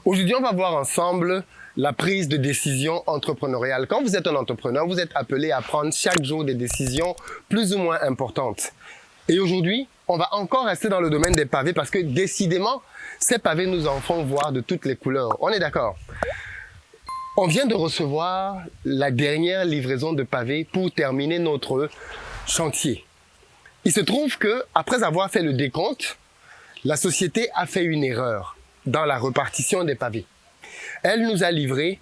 Aujourd'hui, on va voir ensemble la prise de décision entrepreneuriale. Quand vous êtes un entrepreneur, vous êtes appelé à prendre chaque jour des décisions plus ou moins importantes. Et aujourd'hui, on va encore rester dans le domaine des pavés parce que décidément, ces pavés nous en font voir de toutes les couleurs. On est d'accord? On vient de recevoir la dernière livraison de pavés pour terminer notre chantier. Il se trouve que, après avoir fait le décompte, la société a fait une erreur dans la répartition des pavés. Elle nous a livré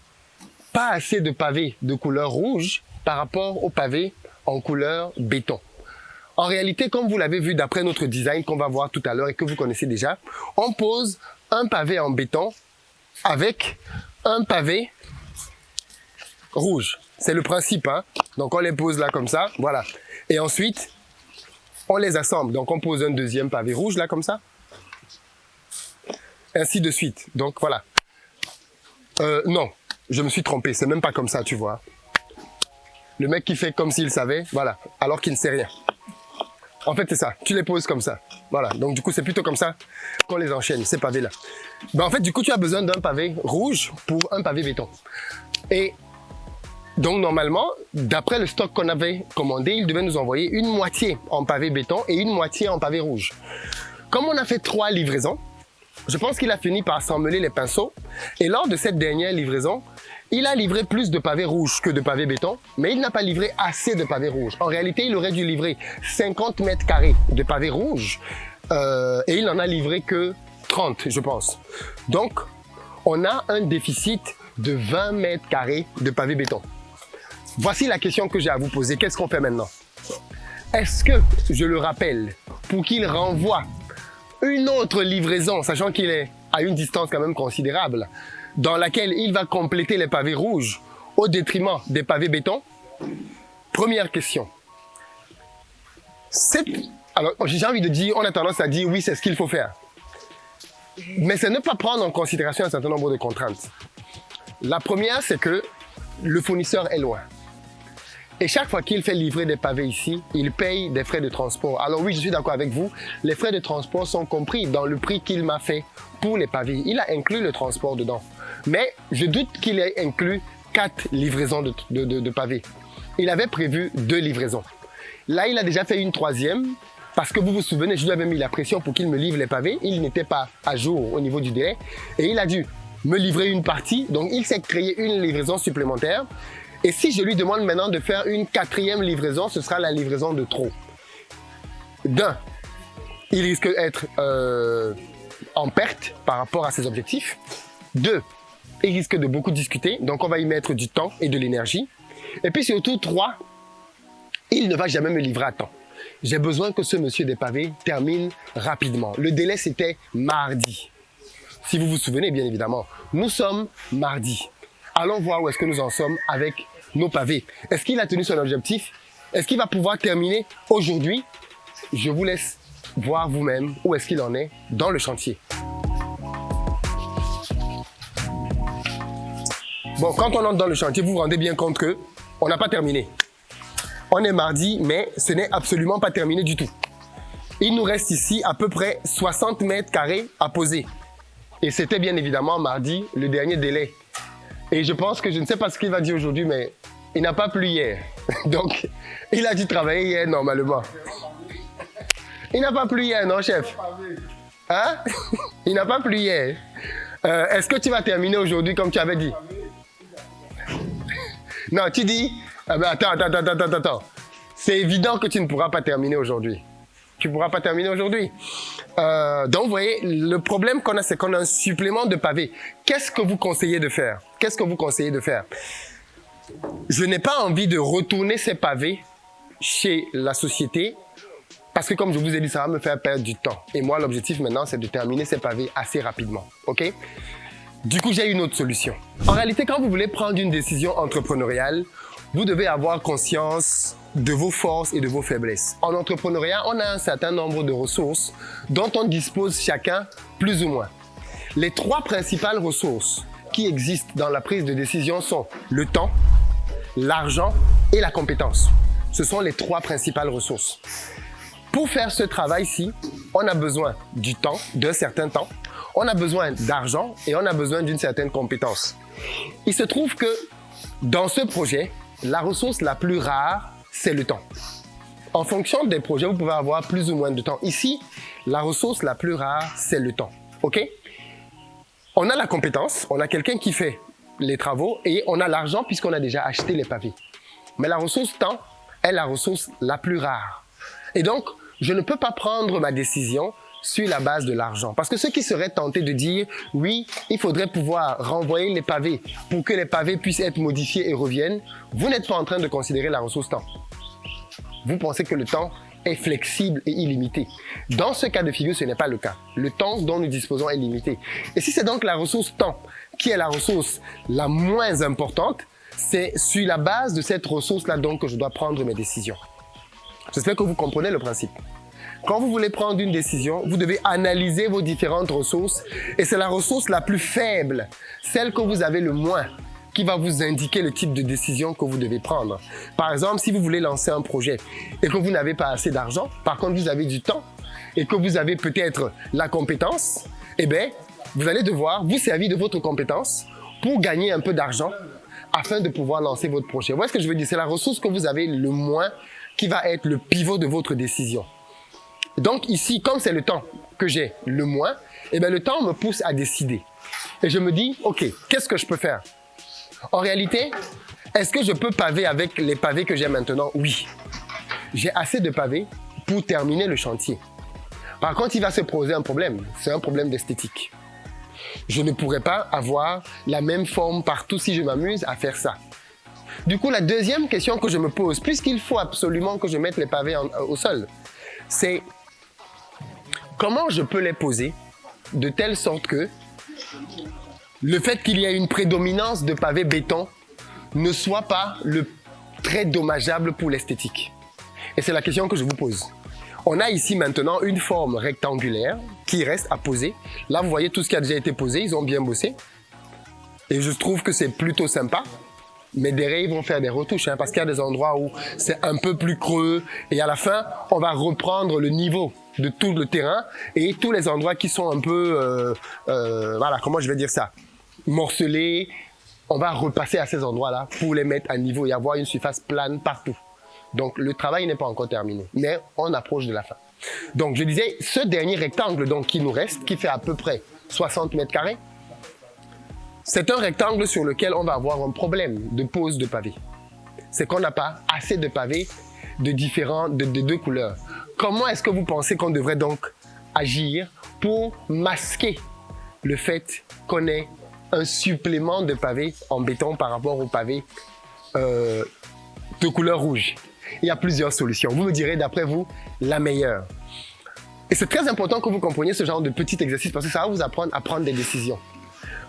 pas assez de pavés de couleur rouge par rapport aux pavés en couleur béton. En réalité, comme vous l'avez vu d'après notre design qu'on va voir tout à l'heure et que vous connaissez déjà, on pose un pavé en béton avec un pavé rouge. C'est le principe, hein? Donc on les pose là comme ça, voilà. Et ensuite, on les assemble. Donc on pose un deuxième pavé rouge là comme ça. Ainsi de suite. Donc voilà. Non, je me suis trompé. C'est même pas comme ça, tu vois. Le mec qui fait comme s'il savait, voilà, alors qu'il ne sait rien. En fait, c'est ça. Tu les poses comme ça. Voilà. Donc du coup, c'est plutôt comme ça qu'on les enchaîne, ces pavés-là. Ben, en fait, du coup, tu as besoin d'un pavé rouge pour un pavé béton. Et donc normalement, d'après le stock qu'on avait commandé, il devait nous envoyer une moitié en pavé béton et une moitié en pavé rouge. Comme on a fait 3 livraisons, je pense qu'il a fini par s'emmêler les pinceaux. Et lors de cette dernière livraison, il a livré plus de pavés rouges que de pavés béton, mais il n'a pas livré assez de pavés rouges. En réalité, il aurait dû livrer 50 mètres carrés de pavés rouges et il n'en a livré que 30, je pense. Donc, on a un déficit de 20 mètres carrés de pavés béton. Voici la question que j'ai à vous poser. Qu'est-ce qu'on fait maintenant? Est-ce que, je le rappelle, pour qu'il renvoie une autre livraison, sachant qu'il est à une distance quand même considérable, dans laquelle il va compléter les pavés rouges au détriment des pavés béton? Première question. Alors, j'ai envie de dire, on a tendance à dire oui, c'est ce qu'il faut faire. Mais c'est ne pas prendre en considération un certain nombre de contraintes. La première, c'est que le fournisseur est loin. Et chaque fois qu'il fait livrer des pavés ici, il paye des frais de transport. Alors oui, je suis d'accord avec vous, les frais de transport sont compris dans le prix qu'il m'a fait pour les pavés. Il a inclus le transport dedans. Mais je doute qu'il ait inclus 4 livraisons de pavés. Il avait prévu 2 livraisons. Là, il a déjà fait une 3e, parce que vous vous souvenez, je lui avais mis la pression pour qu'il me livre les pavés. Il n'était pas à jour au niveau du délai. Et il a dû me livrer une partie. Donc, il s'est créé une livraison supplémentaire. Et si je lui demande maintenant de faire une 4e livraison, ce sera la livraison de trop. D'un, il risque d'être en perte par rapport à ses objectifs. 2, il risque de beaucoup discuter, donc on va y mettre du temps et de l'énergie. Et puis surtout, 3, il ne va jamais me livrer à temps. J'ai besoin que ce monsieur des pavés termine rapidement. Le délai, c'était mardi. Si vous vous souvenez, bien évidemment, nous sommes mardi. Allons voir où est-ce que nous en sommes avec nos pavés. Est-ce qu'il a tenu son objectif? Est-ce qu'il va pouvoir terminer aujourd'hui? Je vous laisse voir vous-même où est-ce qu'il en est dans le chantier. Bon, quand on entre dans le chantier, vous vous rendez bien compte que on n'a pas terminé. On est mardi, mais ce n'est absolument pas terminé du tout. Il nous reste ici à peu près 60 mètres carrés à poser. Et c'était bien évidemment mardi, le dernier délai. Et je pense que je ne sais pas ce qu'il va dire aujourd'hui, mais il n'a pas plu hier. Donc, il a dû travailler hier normalement. Il n'a pas plu hier, non, chef? Hein? Il n'a pas plu hier. Est-ce que tu vas terminer aujourd'hui comme tu avais dit? Non, tu dis... Attends. C'est évident que tu ne pourras pas terminer aujourd'hui. Tu ne pourras pas terminer aujourd'hui. Donc, vous voyez, le problème qu'on a, c'est qu'on a un supplément de pavés. Qu'est-ce que vous conseillez de faire? Qu'est-ce que vous conseillez de faire? Je n'ai pas envie de retourner ces pavés chez la société parce que, comme je vous ai dit, ça va me faire perdre du temps. Et moi, l'objectif maintenant, c'est de terminer ces pavés assez rapidement. OK? Du coup, j'ai une autre solution. En réalité, quand vous voulez prendre une décision entrepreneuriale, vous devez avoir conscience de vos forces et de vos faiblesses. En entrepreneuriat, on a un certain nombre de ressources dont on dispose chacun plus ou moins. Les 3 principales ressources qui existent dans la prise de décision sont le temps, l'argent et la compétence. Ce sont les 3 principales ressources. Pour faire ce travail-ci, on a besoin du temps, d'un certain temps. on a besoin d'argent et on a besoin d'une certaine compétence. Il se trouve que dans ce projet, la ressource la plus rare, c'est le temps. En fonction des projets, vous pouvez avoir plus ou moins de temps. Ici, la ressource la plus rare, c'est le temps. OK? On a la compétence, on a quelqu'un qui fait les travaux et on a l'argent puisqu'on a déjà acheté les pavés. Mais la ressource temps est la ressource la plus rare. Et donc, je ne peux pas prendre ma décision sur la base de l'argent. Parce que ceux qui seraient tentés de dire, oui, il faudrait pouvoir renvoyer les pavés pour que les pavés puissent être modifiés et reviennent, vous n'êtes pas en train de considérer la ressource temps. Vous pensez que le temps est flexible et illimité. Dans ce cas de figure, ce n'est pas le cas. Le temps dont nous disposons est limité. Et si c'est donc la ressource temps qui est la ressource la moins importante, c'est sur la base de cette ressource-là donc que je dois prendre mes décisions. J'espère que vous comprenez le principe. Quand vous voulez prendre une décision, vous devez analyser vos différentes ressources et c'est la ressource la plus faible, celle que vous avez le moins, qui va vous indiquer le type de décision que vous devez prendre. Par exemple, si vous voulez lancer un projet et que vous n'avez pas assez d'argent, par contre vous avez du temps et que vous avez peut-être la compétence, eh bien, vous allez devoir vous servir de votre compétence pour gagner un peu d'argent afin de pouvoir lancer votre projet. Vous voyez ce que je veux dire? C'est la ressource que vous avez le moins qui va être le pivot de votre décision. Donc ici, comme c'est le temps que j'ai le moins, eh bien, le temps me pousse à décider. Et je me dis, OK, qu'est-ce que je peux faire? En réalité, est-ce que je peux paver avec les pavés que j'ai maintenant? Oui. J'ai assez de pavés pour terminer le chantier. Par contre, il va se poser un problème. C'est un problème d'esthétique. Je ne pourrais pas avoir la même forme partout si je m'amuse à faire ça. Du coup, la deuxième question que je me pose, puisqu'il faut absolument que je mette les pavés au sol, c'est comment je peux les poser de telle sorte que le fait qu'il y ait une prédominance de pavés béton ne soit pas très dommageable pour l'esthétique. Et c'est la question que je vous pose. On a ici maintenant une forme rectangulaire qui reste à poser. Là, vous voyez tout ce qui a déjà été posé, ils ont bien bossé. Et je trouve que c'est plutôt sympa. Mais derrière, ils vont faire des retouches, parce qu'il y a des endroits où c'est un peu plus creux. Et à la fin, on va reprendre le niveau de tout le terrain et tous les endroits qui sont un peu, voilà, comment je vais dire ça, morcelés. On va repasser à ces endroits-là pour les mettre à niveau et avoir une surface plane partout. Donc, le travail n'est pas encore terminé, mais on approche de la fin. Donc, je disais, ce dernier rectangle donc, qui nous reste, qui fait à peu près 60 mètres carrés, c'est un rectangle sur lequel on va avoir un problème de pose de pavés. C'est qu'on n'a pas assez de pavés de deux couleurs. Comment est-ce que vous pensez qu'on devrait donc agir pour masquer le fait qu'on ait un supplément de pavés en béton par rapport aux pavés de couleur rouge? Il y a plusieurs solutions. Vous me direz, d'après vous, la meilleure. Et c'est très important que vous compreniez ce genre de petit exercice parce que ça va vous apprendre à prendre des décisions.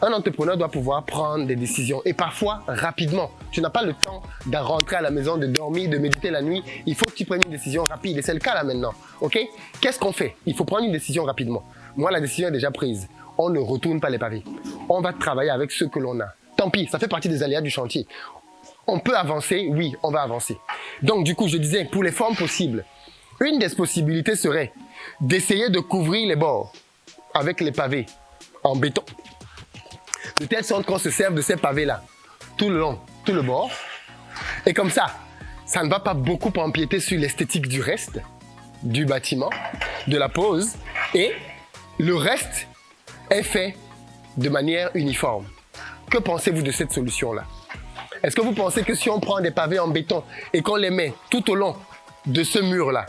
Un entrepreneur doit pouvoir prendre des décisions et parfois rapidement. Tu n'as pas le temps de rentrer à la maison, de dormir, de méditer la nuit. Il faut que tu prennes une décision rapide et c'est le cas là maintenant. Ok? Qu'est-ce qu'on fait? Il faut prendre une décision rapidement. Moi, la décision est déjà prise. On ne retourne pas les pavés. On va travailler avec ce que l'on a. Tant pis, ça fait partie des aléas du chantier. On peut avancer? Oui, on va avancer. Donc du coup, je disais, pour les formes possibles, une des possibilités serait d'essayer de couvrir les bords avec les pavés en béton. De telle sorte qu'on se serve de ces pavés-là tout le long, tout le bord. Et comme ça ne va pas beaucoup empiéter sur l'esthétique du reste, du bâtiment, de la pose. Et le reste est fait de manière uniforme. Que pensez-vous de cette solution-là? Est-ce que vous pensez que si on prend des pavés en béton et qu'on les met tout au long de ce mur-là,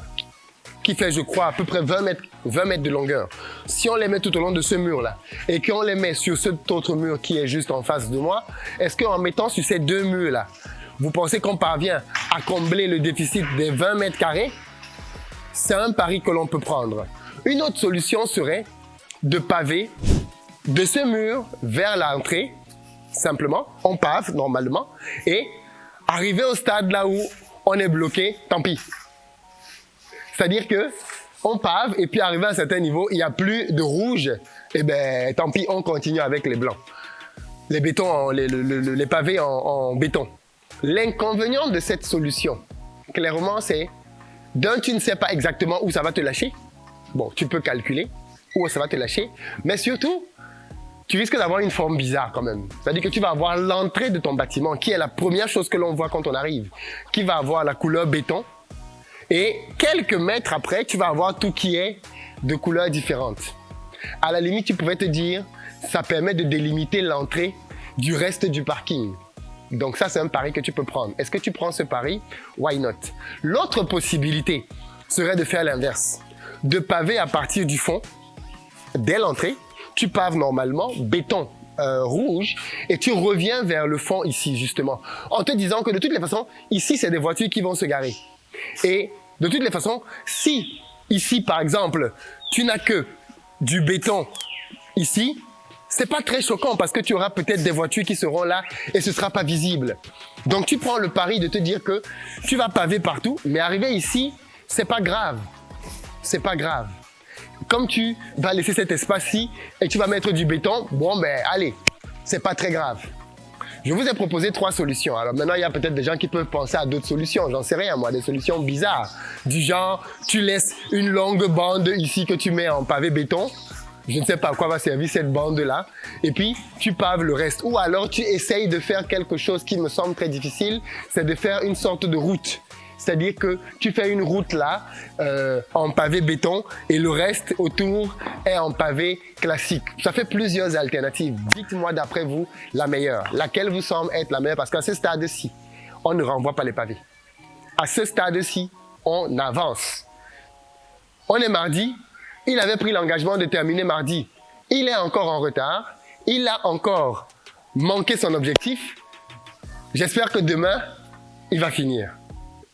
qui fait, je crois, à peu près 20 mètres de longueur. Si on les met tout au long de ce mur-là et qu'on les met sur cet autre mur qui est juste en face de moi, est-ce qu'en mettant sur ces deux murs-là, vous pensez qu'on parvient à combler le déficit des 20 mètres carrés? C'est un pari que l'on peut prendre. Une autre solution serait de paver de ce mur vers l'entrée. Simplement, on pave normalement et arriver au stade là où on est bloqué, tant pis. C'est-à-dire que on pave et puis arrivé à un certain niveau, il n'y a plus de rouge, et ben tant pis, on continue avec les blancs. Les bétons, les pavés en béton. L'inconvénient de cette solution, clairement, c'est d'un, tu ne sais pas exactement où ça va te lâcher. Bon, tu peux calculer où ça va te lâcher, mais surtout, tu risques d'avoir une forme bizarre quand même. C'est-à-dire que tu vas avoir l'entrée de ton bâtiment, qui est la première chose que l'on voit quand on arrive, qui va avoir la couleur béton. Et quelques mètres après, tu vas avoir tout qui est de couleurs différentes. À la limite, tu pourrais te dire, ça permet de délimiter l'entrée du reste du parking. Donc ça, c'est un pari que tu peux prendre. Est-ce que tu prends ce pari? Why not? L'autre possibilité serait de faire l'inverse. De paver à partir du fond, dès l'entrée, tu paves normalement béton rouge et tu reviens vers le fond ici, justement, en te disant que de toutes les façons, ici, c'est des voitures qui vont se garer. Et de toutes les façons, si ici, par exemple, tu n'as que du béton ici, c'est pas très choquant parce que tu auras peut-être des voitures qui seront là et ce sera pas visible. Donc tu prends le pari de te dire que tu vas paver partout, mais arriver ici, c'est pas grave. C'est pas grave. Comme tu vas laisser cet espace-ci et tu vas mettre du béton, bon ben allez, c'est pas très grave. Je vous ai proposé 3 solutions. Alors maintenant, il y a peut-être des gens qui peuvent penser à d'autres solutions. J'en sais rien, moi, des solutions bizarres. Du genre, tu laisses une longue bande ici que tu mets en pavé béton. Je ne sais pas à quoi va servir cette bande-là. Et puis, tu paves le reste. Ou alors, tu essayes de faire quelque chose qui me semble très difficile, c'est de faire une sorte de route. C'est-à-dire que tu fais une route là, en pavé béton, et le reste autour est en pavé classique. Ça fait plusieurs alternatives. Dites-moi d'après vous la meilleure. Laquelle vous semble être la meilleure? Parce qu'à ce stade-ci, on ne renvoie pas les pavés. À ce stade-ci, on avance. On est mardi. Il avait pris l'engagement de terminer mardi. Il est encore en retard. Il a encore manqué son objectif. J'espère que demain, il va finir.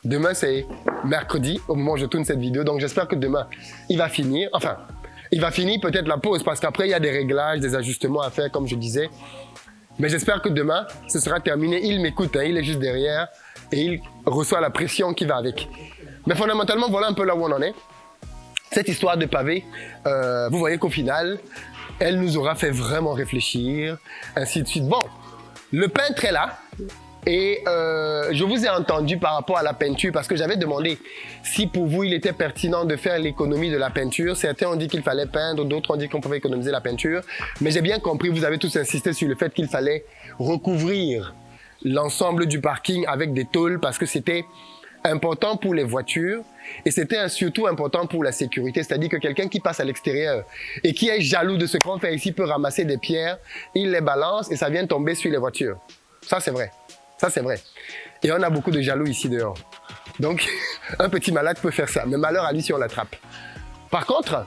Demain, c'est mercredi, au moment où je tourne cette vidéo. Donc, j'espère que demain, il va finir. Enfin, il va finir peut-être la pause parce qu'après, il y a des réglages, des ajustements à faire, comme je disais. Mais j'espère que demain, ce sera terminé. Il m'écoute, hein, il est juste derrière et il reçoit la pression qui va avec. Mais fondamentalement, voilà un peu là où on en est. Cette histoire de pavé, vous voyez qu'au final, elle nous aura fait vraiment réfléchir, ainsi de suite. Bon, le peintre est là. Et je vous ai entendu par rapport à la peinture parce que j'avais demandé si pour vous il était pertinent de faire l'économie de la peinture. Certains ont dit qu'il fallait peindre, d'autres ont dit qu'on pouvait économiser la peinture. Mais j'ai bien compris, vous avez tous insisté sur le fait qu'il fallait recouvrir l'ensemble du parking avec des tôles parce que c'était important pour les voitures et c'était surtout important pour la sécurité. C'est-à-dire que quelqu'un qui passe à l'extérieur et qui est jaloux de ce qu'on fait ici peut ramasser des pierres, il les balance et ça vient tomber sur les voitures. Ça, c'est vrai. Ça, c'est vrai. Et on a beaucoup de jaloux ici dehors. Donc, un petit malade peut faire ça. Mais malheur à lui si on l'attrape. Par contre,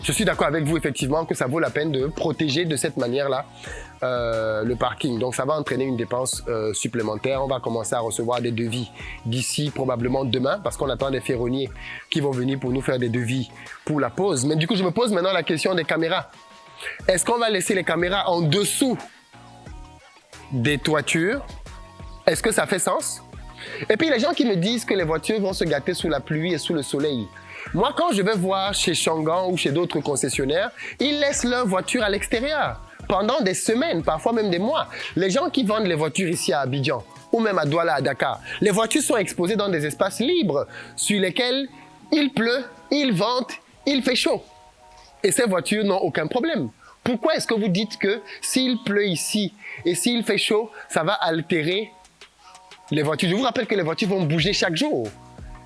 je suis d'accord avec vous, effectivement, que ça vaut la peine de protéger de cette manière-là le parking. Donc, ça va entraîner une dépense supplémentaire. On va commencer à recevoir des devis d'ici probablement demain parce qu'on attend des ferronniers qui vont venir pour nous faire des devis pour la pause. Mais du coup, je me pose maintenant la question des caméras. Est-ce qu'on va laisser les caméras en dessous des toitures? Est-ce que ça fait sens? Et puis les gens qui me disent que les voitures vont se gâter sous la pluie et sous le soleil. Moi, quand je vais voir chez Changan ou chez d'autres concessionnaires, ils laissent leurs voitures à l'extérieur pendant des semaines, parfois même des mois. Les gens qui vendent les voitures ici à Abidjan ou même à Douala, à Dakar, les voitures sont exposées dans des espaces libres sur lesquels il pleut, il vente, il fait chaud. Et ces voitures n'ont aucun problème. Pourquoi est-ce que vous dites que s'il pleut ici et s'il fait chaud, ça va altérer les voitures? Je vous rappelle que les voitures vont bouger chaque jour.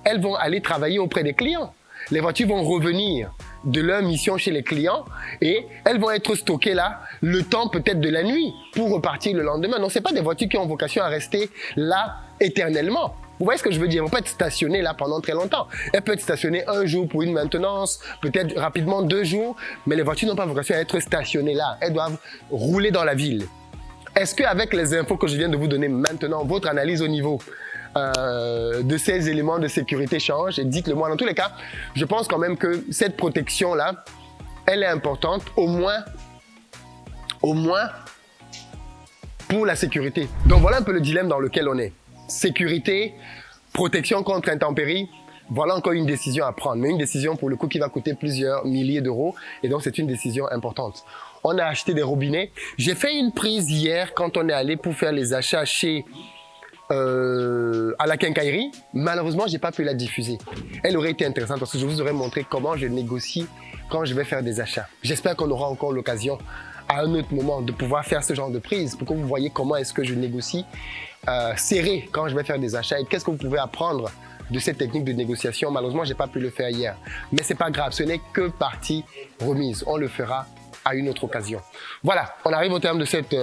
Elles vont aller travailler auprès des clients. Les voitures vont revenir de leur mission chez les clients et elles vont être stockées là le temps peut-être de la nuit pour repartir le lendemain. Donc, ce n'est pas des voitures qui ont vocation à rester là éternellement. Vous voyez ce que je veux dire? Elles ne vont pas être stationnées là pendant très longtemps. Elles peuvent être stationnées un jour pour une maintenance, peut-être rapidement 2 jours, mais les voitures n'ont pas vocation à être stationnées là. Elles doivent rouler dans la ville. Est-ce qu'avec les infos que je viens de vous donner maintenant, votre analyse au niveau de ces éléments de sécurité change? Et dites-le moi. Dans tous les cas, je pense quand même que cette protection-là, elle est importante, au moins pour la sécurité. Donc voilà un peu le dilemme dans lequel on est. Sécurité, protection contre intempéries, voilà encore une décision à prendre. Mais une décision pour le coup qui va coûter plusieurs milliers d'euros. Et donc c'est une décision importante. On a acheté des robinets. J'ai fait une prise hier quand on est allé pour faire les achats chez à la quincaillerie. Malheureusement, j'ai pas pu la diffuser. Elle aurait été intéressante parce que je vous aurais montré comment je négocie quand je vais faire des achats. J'espère qu'on aura encore l'occasion à un autre moment de pouvoir faire ce genre de prise pour que vous voyez comment est-ce que je négocie serré quand je vais faire des achats et qu'est-ce que vous pouvez apprendre de cette technique de négociation. Malheureusement, je n'ai pas pu le faire hier, mais c'est pas grave, ce n'est que partie remise. On le fera à une autre occasion. Voilà, on arrive au terme de cette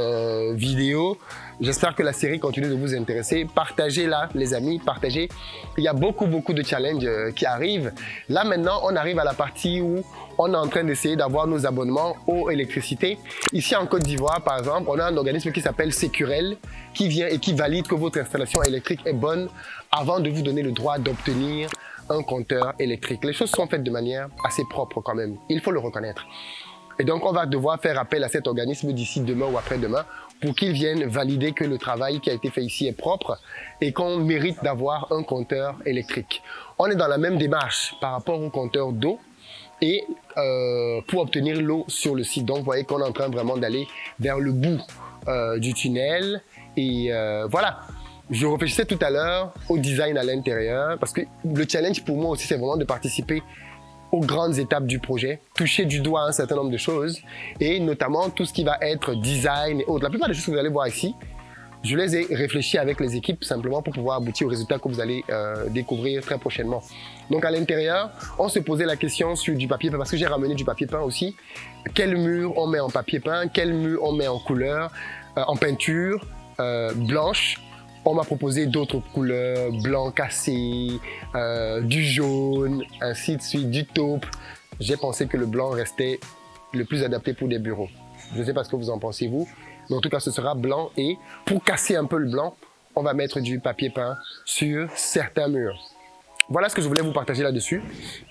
vidéo. J'espère que la série continue de vous intéresser. Partagez-la, les amis, partagez. Il y a beaucoup de challenges qui arrivent. Là, maintenant, on arrive à la partie où on est en train d'essayer d'avoir nos abonnements eau, électricité. Ici, en Côte d'Ivoire, par exemple, on a un organisme qui s'appelle Sécurel qui vient et qui valide que votre installation électrique est bonne avant de vous donner le droit d'obtenir un compteur électrique. Les choses sont faites de manière assez propre quand même. Il faut le reconnaître. Et donc, on va devoir faire appel à cet organisme d'ici demain ou après-demain pour qu'il vienne valider que le travail qui a été fait ici est propre et qu'on mérite d'avoir un compteur électrique. On est dans la même démarche par rapport au compteur d'eau et pour obtenir l'eau sur le site. Donc, vous voyez qu'on est en train vraiment d'aller vers le bout du tunnel. Et voilà. Je réfléchissais tout à l'heure au design à l'intérieur parce que le challenge pour moi aussi, c'est vraiment de participer aux grandes étapes du projet, toucher du doigt un certain nombre de choses et notamment tout ce qui va être design et autres. La plupart des choses que vous allez voir ici, je les ai réfléchies avec les équipes simplement pour pouvoir aboutir aux résultats que vous allez découvrir très prochainement. Donc à l'intérieur, on se posait la question sur du papier peint parce que j'ai ramené du papier peint aussi. Quel mur on met en papier peint, quel mur on met en couleur, en peinture blanche. On m'a proposé d'autres couleurs, blanc cassé, du jaune, ainsi de suite, du taupe. J'ai pensé que le blanc restait le plus adapté pour des bureaux. Je ne sais pas ce que vous en pensez vous, mais en tout cas ce sera blanc et pour casser un peu le blanc, on va mettre du papier peint sur certains murs. Voilà ce que je voulais vous partager là-dessus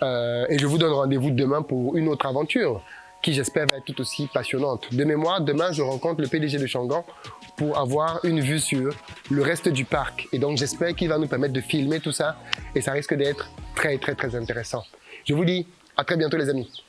et je vous donne rendez-vous demain pour une autre aventure qui j'espère va être tout aussi passionnante. De mémoire, demain je rencontre le PDG de Shangan pour avoir une vue sur le reste du parc. Et donc j'espère qu'il va nous permettre de filmer tout ça et ça risque d'être très intéressant. Je vous dis à très bientôt les amis.